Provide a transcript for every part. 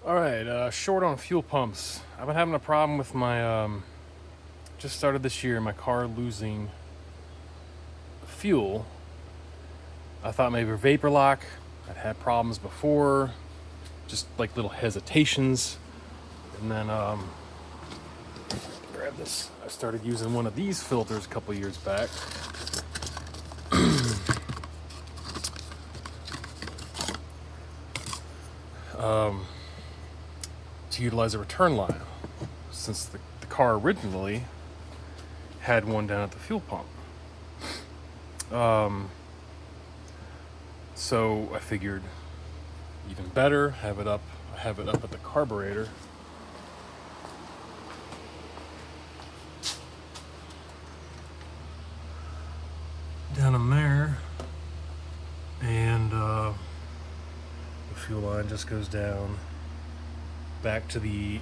All right, short on fuel pumps. I've been having a problem with my, just started this year, my car losing fuel. I thought maybe vapor lock. I'd had problems before, just like little hesitations. And then, grab this. I started using one of these filters a couple years back. To utilize a return line, since the car originally had one down at the fuel pump. So I figured even better, have it up at the carburetor. Down in there, and the fuel line just goes down back to the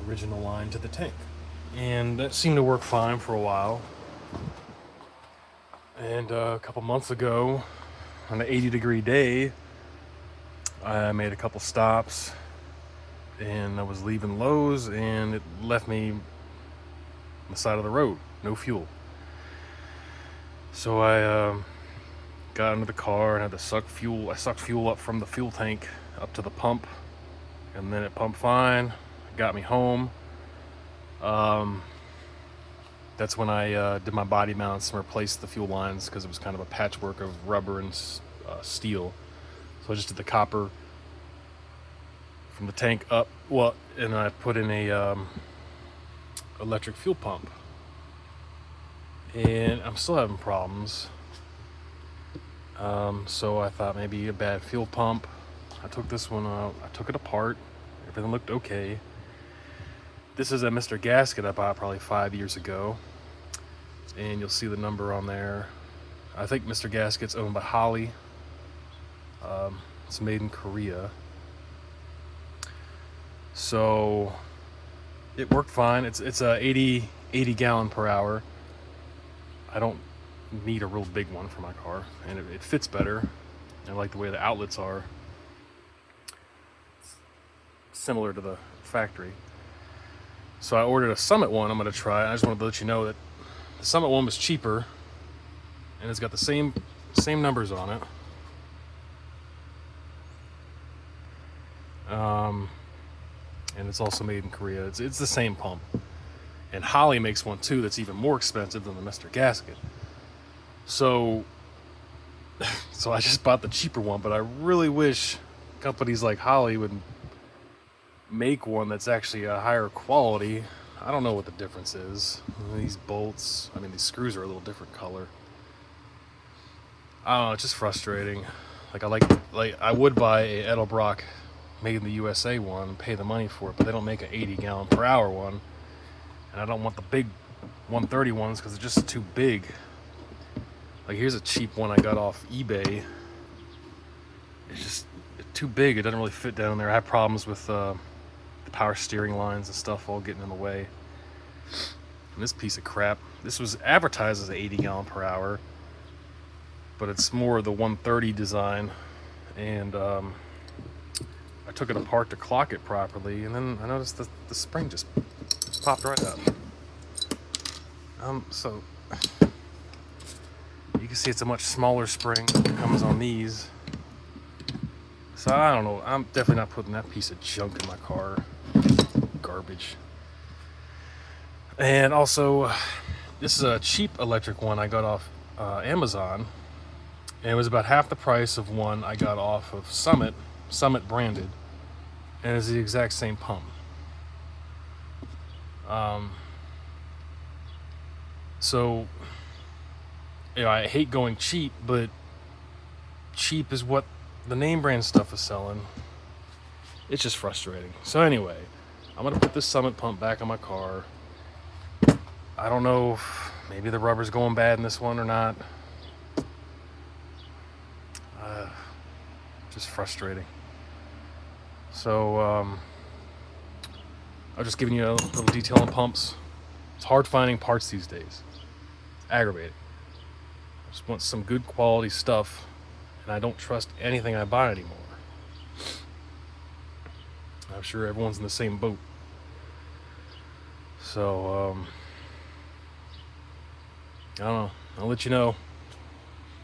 original line to the tank. And that seemed to work fine for a while. And a couple months ago, on an 80-degree day, I made a couple stops, and I was leaving Lowe's, and it left me on the side of the road, no fuel. So I got into the car and had to suck fuel. I sucked fuel up from the fuel tank up to the pump, and then it pumped fine, got me home. That's when I did my body mounts and replaced the fuel lines, because it was kind of a patchwork of rubber and steel. So I just did the copper from the tank up, and I put in a electric fuel pump. And I'm still having problems. So I thought maybe a bad fuel pump. I took this one out, I took it apart, everything looked okay. This is a Mr. Gasket I bought probably 5 years ago, and you'll see the number on there. I think Mr. Gasket's owned by Holly. It's made in Korea. So it worked fine. It's a 80 gallon per hour. I don't need a real big one for my car, and it fits better. I like the way the outlets are. It's similar to the factory. So I ordered a Summit one I'm going to try. I just wanted to let you know that the Summit one was cheaper, and it's got the same numbers on it. And it's also made in Korea. It's the same pump. And Holly makes one too that's even more expensive than the Mr. Gasket. So I just bought the cheaper one, but I really wish companies like Holly would make one that's actually a higher quality. I don't know what the difference is. These bolts, these screws are a little different color. I don't know, it's just frustrating. I would buy a Edelbrock made in the USA one, pay the money for it, but they don't make an 80 gallon per hour one. And I don't want the big 130 ones because they're just too big. Like, here's a cheap one I got off eBay. It's just too big. It doesn't really fit down there. I have problems with the power steering lines and stuff all getting in the way. And this piece of crap, this was advertised as an 80 gallon per hour, but it's more the 130 design. And I took it apart to clock it properly, and then I noticed that the spring just popped right up. So you can see it's a much smaller spring that comes on these. So I don't know. I'm definitely not putting that piece of junk in my car. Garbage. And also, this is a cheap electric one I got off Amazon, and it was about half the price of one I got off of Summit branded, and it's the exact same pump. So, I hate going cheap, but cheap is what the name brand stuff is selling. It's just frustrating. So anyway, I'm gonna put this Summit pump back on my car. I don't know if maybe the rubber's going bad in this one or not. Just frustrating. So I'm just giving you a little detail on pumps. It's hard finding parts these days. It's aggravating. I just want some good quality stuff, and I don't trust anything I buy anymore. I'm sure everyone's in the same boat. So I don't know. I'll let you know.